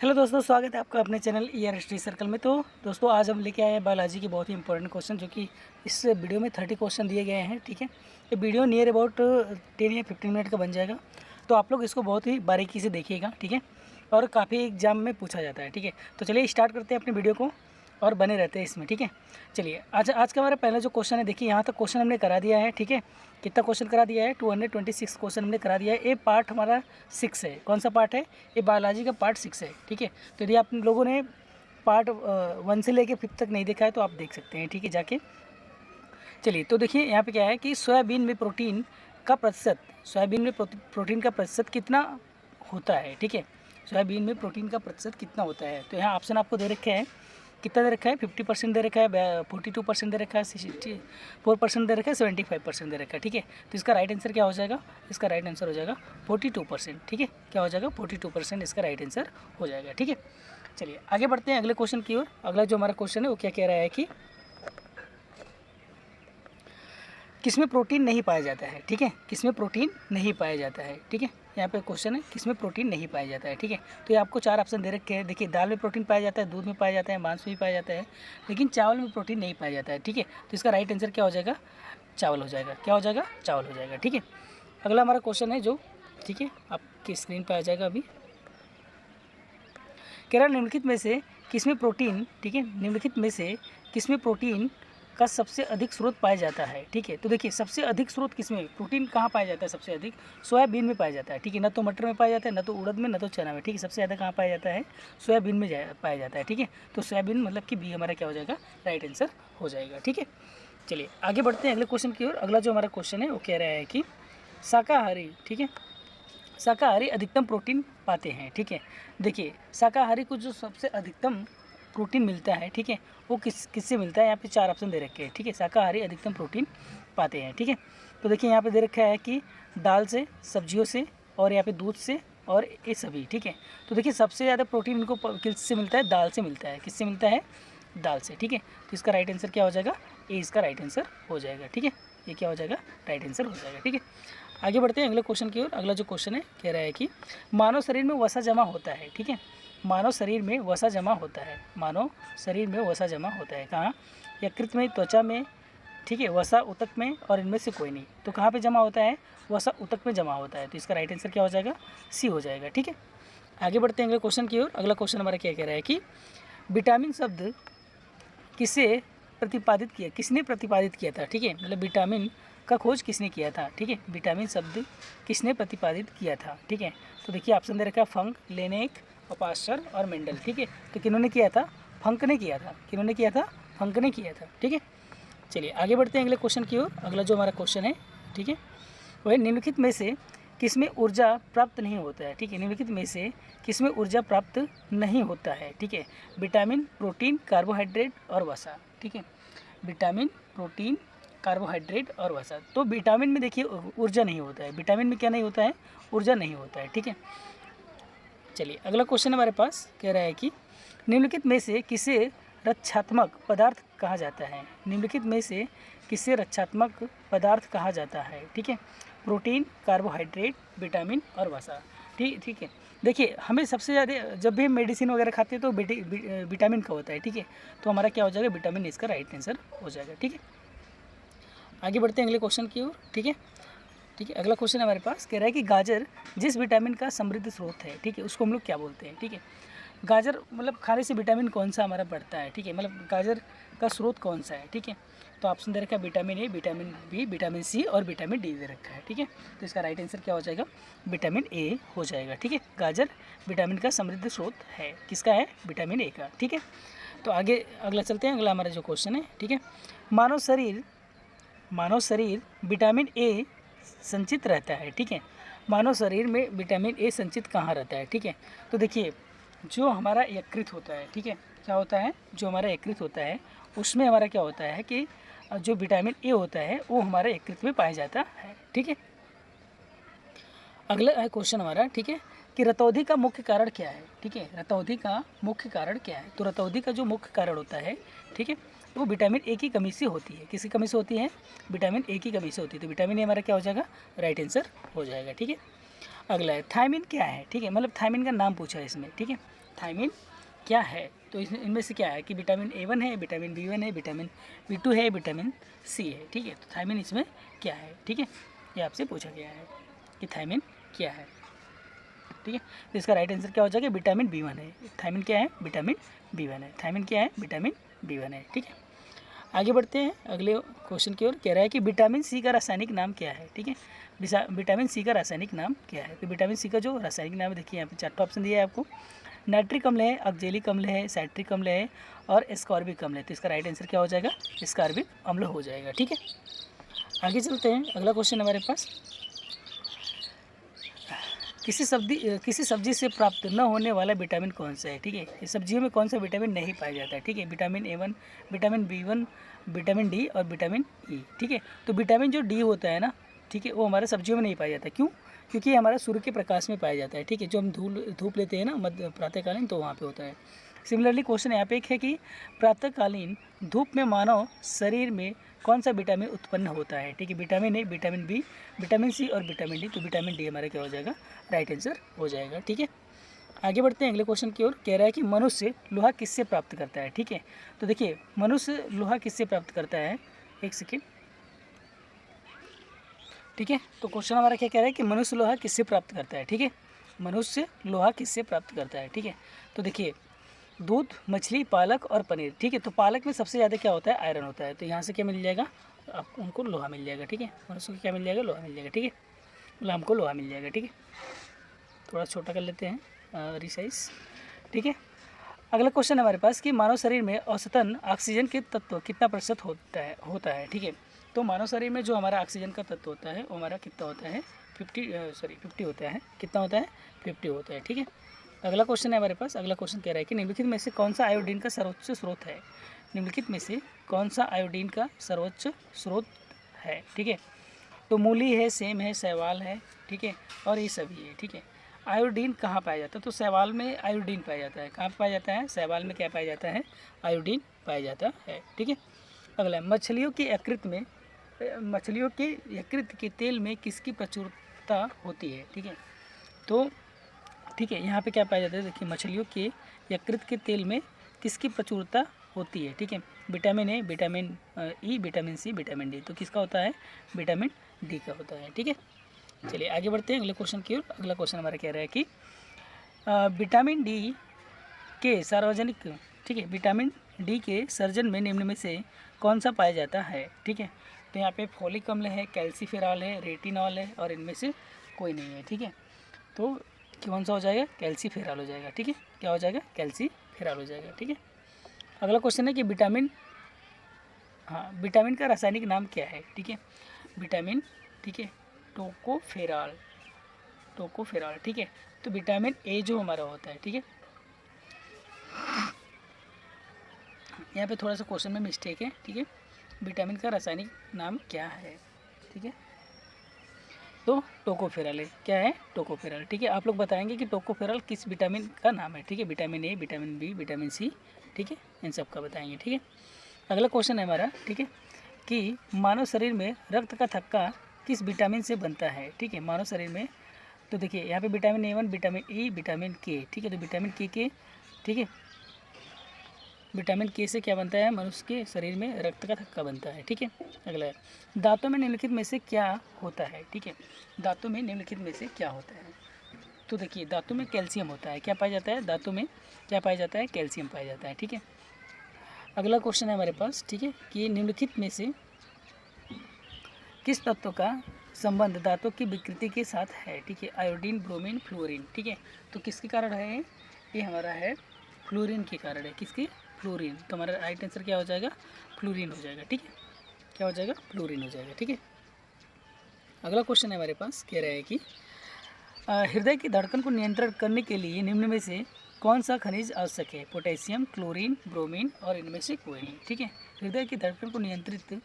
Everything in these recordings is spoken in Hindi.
हेलो दोस्तों, स्वागत है आपका अपने चैनल ईआर हिस्ट्री सर्कल में। तो दोस्तों आज हम लेके आए हैं बायोलॉजी के बहुत ही इंपॉर्टेंट क्वेश्चन, जो कि इस वीडियो में 30 क्वेश्चन दिए गए हैं। ठीक है, ये वीडियो नियर अबाउट 10 या 15 मिनट का बन जाएगा। तो आप लोग इसको बहुत ही बारीकी से देखिएगा, ठीक है। और काफ़ी एग्जाम में पूछा जाता है, ठीक है। तो चलिए स्टार्ट करते हैं अपनी वीडियो को और बने रहते हैं इसमें, ठीक है। चलिए आज का हमारा पहला जो क्वेश्चन है, देखिए यहाँ तक क्वेश्चन हमने करा दिया है, ठीक है। कितना क्वेश्चन करा दिया है? 226 क्वेश्चन हमने करा दिया है। ये पार्ट हमारा 6 है। कौन सा पार्ट है? ये बायोलॉजी का पार्ट 6 है, ठीक है। तो यदि आप लोगों ने पार्ट 1 से लेके 5 तक नहीं देखा है तो आप देख सकते हैं, ठीक है, जाके। चलिए तो देखिए यहाँ पे क्या है कि सोयाबीन में प्रोटीन का प्रतिशत कितना होता है, ठीक है। सोयाबीन में प्रोटीन का प्रतिशत कितना होता है? तो यहाँ ऑप्शन आपको दे रखे हैं। कितना दे रखा है? 50% दे रखा है, 42% दे रखा है, 64% दे रखा है, 75% दे रखा है, ठीक है। तो इसका राइट आंसर क्या हो जाएगा? इसका राइट आंसर हो जाएगा 42%, ठीक है। क्या हो जाएगा? 42% इसका राइट आंसर हो जाएगा, ठीक है। चलिए आगे बढ़ते हैं अगले क्वेश्चन की ओर। अगला जो हमारा क्वेश्चन है वो क्या कह रहा है कि किसमें प्रोटीन नहीं पाया जाता है, ठीक है। किसमें प्रोटीन नहीं पाया जाता है, ठीक है। यहाँ पे क्वेश्चन है किसमें प्रोटीन नहीं पाया जाता है, ठीक है। तो ये आपको 4 ऑप्शन दे रखे हैं। देखिए, दाल में प्रोटीन पाया जाता है, दूध में पाया जाता है, मांस में भी पाया जाता है, लेकिन चावल में प्रोटीन नहीं पाया जाता है, ठीक है। तो इसका राइट आंसर क्या हो जाएगा? चावल हो जाएगा। क्या हो जाएगा? चावल हो जाएगा, ठीक है। अगला हमारा क्वेश्चन है जो, ठीक है, आपकी स्क्रीन पर आ जाएगा अभी। कह रहा निम्नलिखित में से किसमें प्रोटीन, ठीक है, निम्नलिखित में से किसमें प्रोटीन का सबसे अधिक स्रोत पाया जाता है, ठीक है। तो देखिए सबसे अधिक स्रोत किसमें, प्रोटीन कहाँ पाया जाता है? सबसे अधिक सोयाबीन में पाया जाता है, ठीक है। ना तो मटर में पाया जाता है, ना तो उड़द में, ना तो चना में, ठीक है। सबसे ज़्यादा कहाँ पाया जाता है? सोयाबीन में पाया जाता है, ठीक है। तो सोयाबीन मतलब कि बी हमारा क्या हो जाएगा? राइट आंसर हो जाएगा, ठीक है। चलिए आगे बढ़ते हैं अगले क्वेश्चन की ओर। अगला जो हमारा क्वेश्चन है वो कह रहा है कि शाकाहारी, ठीक है, शाकाहारी अधिकतम प्रोटीन पाते हैं, ठीक है। देखिए शाकाहारी को जो सबसे अधिकतम प्रोटीन मिलता है, ठीक है, वो किससे मिलता है? यहाँ पे 4 ऑप्शन दे रखे हैं, ठीक है। शाकाहारी अधिकतम प्रोटीन पाते हैं, ठीक है। तो देखिए यहाँ पे दे रखा है कि दाल से, सब्जियों से, और यहाँ पे दूध से, और ये सभी, ठीक है। तो देखिए सबसे ज़्यादा प्रोटीन इनको किससे मिलता है? दाल से मिलता है। किससे मिलता है? दाल से, ठीक है। तो इसका राइट आंसर क्या हो जाएगा? ये इसका राइट आंसर हो जाएगा, ठीक है। ये क्या हो जाएगा? राइट आंसर हो जाएगा, ठीक है। आगे बढ़ते हैं अगले क्वेश्चन की ओर। अगला जो क्वेश्चन है कह रहा है कि मानव शरीर में वसा जमा होता है, ठीक है। मानव शरीर में वसा जमा होता है। मानव शरीर में वसा जमा होता है कहाँ? यकृत में, त्वचा में, ठीक है, वसा ऊतक में, और इनमें से कोई नहीं। तो कहाँ पे जमा होता है? वसा ऊतक में जमा होता है। तो इसका राइट आंसर क्या हो जाएगा? सी हो जाएगा, ठीक है। आगे बढ़ते हैं अगले क्वेश्चन की ओर। अगला क्वेश्चन हमारा क्या कह रहा है कि विटामिन शब्द किसने प्रतिपादित किया था, ठीक है। मतलब विटामिन का खोज किसने किया था, ठीक है। विटामिन शब्द किसने प्रतिपादित किया था, ठीक है। तो देखिए ऑप्शन दे रखा है फंक, लेनेक, पास्चर और मेंडल, ठीक है। तो किन्होंने किया था? फंक ने किया था। किन्होंने किया था? फंक ने किया था, ठीक है। चलिए आगे बढ़ते हैं अगले क्वेश्चन की ओर। अगला जो हमारा क्वेश्चन है, ठीक है, वह निम्नलिखित में से किसमें ऊर्जा प्राप्त नहीं होता है, ठीक है। निम्नलिखित में से किसमें ऊर्जा प्राप्त नहीं होता है, ठीक है। विटामिन, प्रोटीन, कार्बोहाइड्रेट और वसा, ठीक है। विटामिन, प्रोटीन, कार्बोहाइड्रेट और वसा। तो विटामिन में देखिए ऊर्जा नहीं होता है। विटामिन में क्या नहीं होता है? ऊर्जा नहीं होता है, ठीक है। चलिए अगला क्वेश्चन हमारे पास कह रहा है कि निम्नलिखित में से किसे रक्षात्मक पदार्थ कहा जाता है? निम्नलिखित में से किसे रक्षात्मक पदार्थ कहा जाता है, ठीक है। प्रोटीन, कार्बोहाइड्रेट, विटामिन और वसा, ठीक है। देखिए हमें सबसे ज़्यादा जब भी हम मेडिसिन वगैरह खाते हैं तो विटामिन का होता है, ठीक है। तो हमारा क्या हो जाएगा? विटामिन इसका राइट आंसर हो जाएगा, ठीक है। आगे बढ़ते हैं अगले क्वेश्चन की ओर, ठीक है। ठीक है, अगला क्वेश्चन हमारे पास कह रहा है कि गाजर जिस विटामिन का समृद्ध स्रोत है, ठीक है, उसको हम लोग क्या बोलते हैं, ठीक है। गाजर मतलब खाने से विटामिन कौन सा हमारा बढ़ता है, ठीक है, मतलब गाजर का स्रोत कौन सा है, ठीक है। तो ऑप्शन दे रखा है vitamin A, vitamin B, vitamin C और विटामिन डी दे रखा है, ठीक है। तो इसका राइट आंसर क्या हो जाएगा? विटामिन ए हो जाएगा, ठीक है। गाजर विटामिन का समृद्ध स्रोत है। किसका है? विटामिन ए का, ठीक है। तो आगे अगला चलते हैं। अगला हमारा जो क्वेश्चन है, ठीक है, मानव शरीर विटामिन ए संचित रहता है, ठीक है। मानव शरीर में विटामिन ए संचित कहाँ रहता है, ठीक है। तो देखिए जो हमारा यकृत होता है, ठीक है, क्या होता है? जो हमारा यकृत होता है उसमें हमारा क्या होता है कि जो विटामिन ए होता है वो हमारे यकृत में पाया जाता है, ठीक है। अगला है क्वेश्चन हमारा, ठीक है, कि रतौंधी का मुख्य कारण क्या है, ठीक है। रतौंधी का मुख्य कारण क्या है? तो रतौंधी का जो मुख्य कारण होता है, ठीक है, वो विटामिन ए की कमी से होती है। किसकी कमी से होती है? विटामिन ए की कमी से होती है। तो विटामिन ए हमारा क्या हो जाएगा? राइट आंसर हो जाएगा, ठीक है। अगला है थायमिन क्या है, ठीक है, मतलब थायमिन का नाम पूछा है इसमें, ठीक है। थायमिन क्या है? तो इनमें से क्या है कि विटामिन A1 है, विटामिन B1 है, विटामिन B2 है, विटामिन C है, ठीक है। तो थायमिन इसमें क्या है, ठीक है, ये आपसे पूछा गया है कि थायमिन क्या है, ठीक है। तो इसका राइट आंसर क्या हो जाएगा? विटामिन B1 है। थायमिन क्या है? विटामिन B1 है। थायमिन क्या है? विटामिन B1 है, ठीक है। आगे बढ़ते हैं अगले क्वेश्चन की ओर। कह रहा है कि विटामिन सी का रासायनिक नाम क्या है, ठीक है। विटामिन सी का रासायनिक नाम क्या है? तो विटामिन सी का जो रासायनिक नाम है, देखिए यहाँ पे 4 ऑप्शन दिया है आपको। नाइट्रिक अम्ल है, ऑक्जेलिक अम्ल है, साइट्रिक अम्ल है और एस्कॉर्बिक अम्ल है। तो इसका राइट आंसर क्या हो जाएगा? एस्कॉर्बिक अम्ल हो जाएगा, ठीक है। आगे चलते हैं, अगला क्वेश्चन हमारे पास। किसी सब्जी से प्राप्त न होने वाला विटामिन कौन सा है, ठीक है। इस सब्जियों में कौन सा विटामिन नहीं पाया जाता है, ठीक है। Vitamin A1, vitamin B1, vitamin D और विटामिन ई, ठीक है। तो विटामिन जो डी होता है ना, ठीक है, वो हमारे सब्जियों में नहीं पाया जाता। क्यों? क्योंकि हमारा सूर्य के प्रकाश में पाया जाता है, ठीक है। जो हम धूप लेते हैं ना मध्य प्रातःकालीन, तो वहाँ पे होता है। सिमिलरली क्वेश्चन यहाँ पे एक है कि प्रातःकालीन धूप में मानव शरीर में कौन सा विटामिन उत्पन्न होता है, ठीक है। Vitamin A, vitamin B, vitamin C और विटामिन डी। तो विटामिन डी हमारा क्या हो जाएगा? राइट आंसर हो जाएगा, ठीक है। आगे बढ़ते हैं अगले क्वेश्चन की ओर। कह रहा है कि मनुष्य लोहा किससे प्राप्त करता है, ठीक है। तो देखिए, मनुष्य लोहा किससे प्राप्त करता है, एक सेकेंड, ठीक है। तो क्वेश्चन हमारा क्या कह रहा है कि मनुष्य लोहा किससे प्राप्त करता है, ठीक है। मनुष्य लोहा किससे प्राप्त करता है, ठीक है। तो देखिए, दूध, मछली, पालक और पनीर, ठीक है। तो पालक में सबसे ज़्यादा क्या होता है? आयरन होता है। तो यहाँ से क्या मिल जाएगा? आपको उनको लोहा मिल जाएगा, ठीक है। मनुष्य को क्या मिल जाएगा? लोहा मिल जाएगा, ठीक है। मतलब हमको लोहा मिल जाएगा, ठीक है। थोड़ा छोटा कर लेते हैं रिसाइज, ठीक है। अगला क्वेश्चन हमारे पास कि मानव शरीर में औसतन ऑक्सीजन के तत्व कितना प्रतिशत होता है, ठीक है। तो मानव शरीर में जो हमारा ऑक्सीजन का तत्व होता है वो हमारा कितना होता है? 50 होता है। कितना होता है? 50 होता है, ठीक है। अगला क्वेश्चन है हमारे पास। अगला क्वेश्चन कह रहा है कि निम्नलिखित में से कौन सा आयोडीन का सर्वोच्च स्रोत है? निम्नलिखित में से कौन सा आयोडीन का सर्वोच्च स्रोत है, ठीक है। तो मूली है, सेम है, शैवाल है, ठीक है, और ये सभी है, ठीक है। आयोडीन कहाँ पाया जाता है? तो शैवाल में आयोडीन पाया जाता है। कहाँ पाया जाता है? शैवाल में क्या पाया जाता है? आयोडीन पाया जाता है, ठीक है। अगला, मछलियों के यकृत के तेल में किसकी प्रचुरता होती है, ठीक है। तो ठीक है, यहाँ पे क्या पाया जाता है? देखिए, मछलियों के यकृत के तेल में किसकी प्रचुरता होती है, ठीक है। Vitamin A, vitamin E, vitamin C, vitamin D. तो किसका होता है? विटामिन डी का होता है, ठीक है। चलिए आगे बढ़ते हैं अगले क्वेश्चन की ओर। अगला क्वेश्चन हमारा कह रहा है कि विटामिन डी के सार्वजनिक, ठीक है, विटामिन डी के सर्जन में निम्न में से कौन सा पाया जाता है, ठीक है। तो यहाँ पे फोलिक अम्ल है, कैल्सीफेरॉल है, रेटिनॉल है और इनमें से कोई नहीं है, ठीक है। तो कौन सा हो जाएगा? कैल्सीफेरॉल हो जाएगा, ठीक है। क्या हो जाएगा? कैल्सीफेरॉल हो जाएगा, ठीक है। अगला क्वेश्चन है कि विटामिन का रासायनिक नाम क्या है, ठीक है। विटामिन, ठीक है, टोकोफेरॉल, ठीक है। तो विटामिन A जो हमारा होता है, ठीक है। यहाँ पे थोड़ा सा क्वेश्चन में मिस्टेक है, ठीक है। विटामिन का रासायनिक नाम क्या है, ठीक है। तो टोकोफेरॉल है। क्या है? टोकोफेरॉल, ठीक है। आप लोग बताएंगे कि टोकोफेरॉल किस विटामिन का नाम है, ठीक है। Vitamin A, vitamin B, vitamin C, ठीक है, इन सब का बताएंगे, ठीक है। अगला क्वेश्चन है हमारा, ठीक है, कि मानव शरीर में रक्त का थक्का किस विटामिन से बनता है, ठीक है। मानव शरीर में, तो देखिए यहाँ पे vitamin A1, vitamin E, vitamin K, ठीक है। तो विटामिन K, ठीक है, विटामिन K से क्या बनता है? मनुष्य के शरीर में रक्त का थक्का बनता है, ठीक है। अगला है, दांतों में निम्नलिखित में से क्या होता है, ठीक है। दांतों में निम्नलिखित में से क्या होता है? तो देखिए, दांतों में कैल्शियम होता है। क्या पाया जाता है? दांतों में क्या पाया जाता है? कैल्शियम पाया जाता है, ठीक है। अगला क्वेश्चन है हमारे पास, ठीक है, कि निम्नलिखित में से किस तत्व का संबंध दांतों की विकृति के साथ है, ठीक है। आयोडीन, ब्रोमीन, फ्लोरीन, ठीक है। तो किसके कारण है? ये हमारा है फ्लोरीन के कारण है। किसकी? फ्लोरीन। तो हमारा राइट आंसर क्या हो जाएगा? फ्लोरीन हो जाएगा, ठीक है। क्या हो जाएगा? फ्लोरीन हो जाएगा, ठीक है। अगला क्वेश्चन है हमारे पास, कह रहा है कि हृदय की धड़कन को नियंत्रण करने के लिए निम्न में से कौन सा खनिज आवश्यक है? पोटेशियम, क्लोरीन, ब्रोमीन और इनमें से कोई नहीं, ठीक है। हृदय की धड़कन को नियंत्रित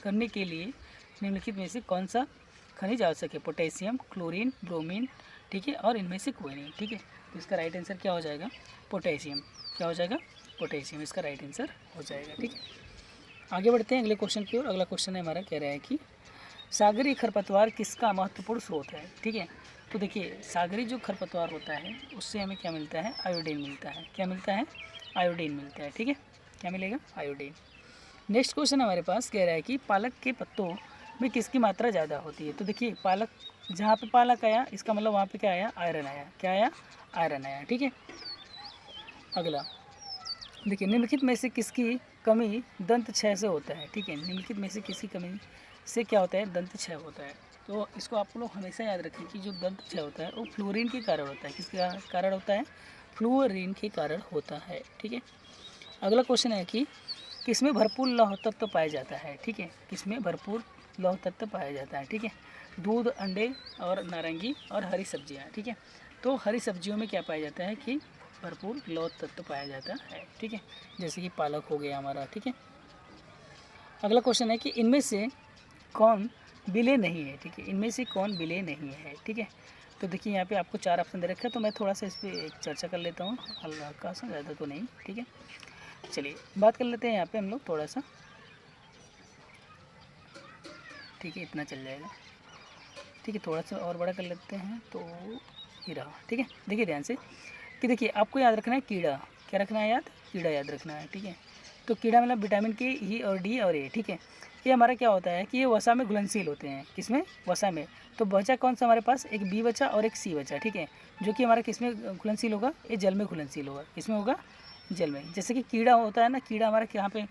करने के लिए निम्नलिखित में से कौन सा खनिज आवश्यक है? पोटेशियम, क्लोरीन, ब्रोमीन, ठीक है, और इनमें से कोई नहीं, ठीक है। तो इसका राइट आंसर क्या हो जाएगा? पोटेशियम। क्या हो जाएगा? पोटेशियम इसका राइट आंसर हो जाएगा, ठीक है। आगे बढ़ते हैं अगले क्वेश्चन की ओर। अगला क्वेश्चन है हमारा, कह रहा है कि सागरीय खरपतवार किसका महत्वपूर्ण स्रोत है, ठीक है। तो देखिए सागरी जो खरपतवार होता है उससे हमें क्या मिलता है, आयोडीन मिलता है। क्या मिलता है, आयोडीन मिलता है, ठीक है। क्या मिलेगा, आयोडीन। नेक्स्ट क्वेश्चन हमारे पास कह रहा है कि पालक के पत्तों में किसकी मात्रा ज़्यादा होती है। तो देखिए पालक, जहाँ पे पालक आया इसका मतलब वहाँ पे क्या आया, आयरन आया। क्या आया, आयरन आया, ठीक है। अगला देखिए निम्नलिखित में से किसकी कमी दंत क्षय से होता है, ठीक है। निम्नलिखित में से किसकी कमी से क्या होता है, दंत क्षय होता है। तो इसको आप लोग हमेशा याद रखें कि जो दंत क्षय होता है वो फ्लोरीन के कारण होता है। किसके कारण होता है, फ्लोरीन के कारण होता है, ठीक है। अगला क्वेश्चन है कि किसमें भरपूर लौह तत्व पाया जाता है, ठीक है। किसमें भरपूर लौह तत्व पाया जाता है, ठीक है। दूध, अंडे और नारंगी और हरी सब्जियां, ठीक है। तो हरी सब्जियों में क्या पाया जाता है कि भरपूर लौह तत्व पाया जाता है, ठीक है। जैसे कि पालक हो गया हमारा, ठीक है। अगला क्वेश्चन है कि इनमें से कौन विलेय नहीं है, ठीक है। इनमें से कौन विलेय नहीं है, ठीक है। तो देखिए यहाँ पे आपको 4 ऑप्शन दे रखा है, तो मैं थोड़ा सा इस पर एक चर्चा कर लेता हूँ, हल्का सा, ज़्यादा तो नहीं, ठीक है। चलिए बात कर लेते हैं यहाँ पे हम लोग थोड़ा सा, ठीक है। इतना चल जाएगा, ठीक है। थोड़ा सा और बड़ा कर लेते हैं तो ये रहा, ठीक है। देखिए ध्यान से कि देखिए आपको याद रखना है कीड़ा, क्या रखना है याद, कीड़ा याद रखना है, ठीक है। तो कीड़ा मतलब विटामिन के, ई और डी और ए, ठीक है। ये हमारा क्या होता है कि ये वसा में घुलनशील होते हैं। किसमें, वसा में। तो बचा कौन सा हमारे पास, एक बी बचा और एक सी बचा, ठीक है। जो कि हमारा किसमें घुलनशील होगा, ये जल में घुलनशील होगा। किसमें होगा, जल में। जैसे कि कीड़ा होता है ना, कीड़ा हमारा यहाँ पे,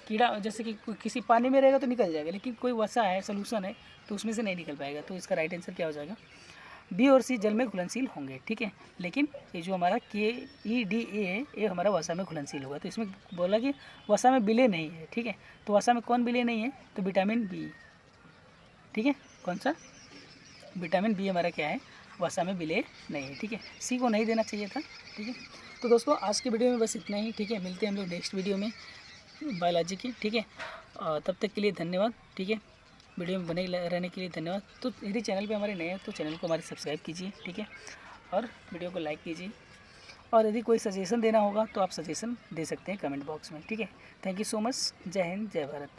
कीड़ा जैसे कि किसी पानी में रहेगा तो निकल जाएगा, लेकिन कोई वसा है, सोल्यूशन है, तो उसमें से नहीं निकल पाएगा। तो इसका राइट आंसर क्या हो जाएगा, बी और सी जल में घुलनशील होंगे, ठीक है। लेकिन ये जो हमारा के, ई, डी, ए है, ये हमारा वसा में घुलनशील होगा। तो इसमें बोला कि वसा में विलेय नहीं है, ठीक है। तो वसा में कौन विलेय नहीं है, तो विटामिन बी, ठीक है। कौन सा, विटामिन बी हमारा क्या है, वसा में विलेय नहीं है, ठीक है। सी को नहीं देना चाहिए था, ठीक है। तो दोस्तों आज की वीडियो में बस इतना ही, ठीक है। मिलते हैं हम लोग नेक्स्ट वीडियो में बायोलॉजी की, ठीक है। तब तक के लिए धन्यवाद, ठीक है। वीडियो में बने रहने के लिए धन्यवाद। तो यदि चैनल पे हमारे नए हैं तो चैनल को हमारे सब्सक्राइब कीजिए, ठीक है। और वीडियो को लाइक कीजिए। और यदि कोई सजेशन देना होगा तो आप सजेशन दे सकते हैं कमेंट बॉक्स में, ठीक है। Thank you so much. जय हिंद, जय भारत।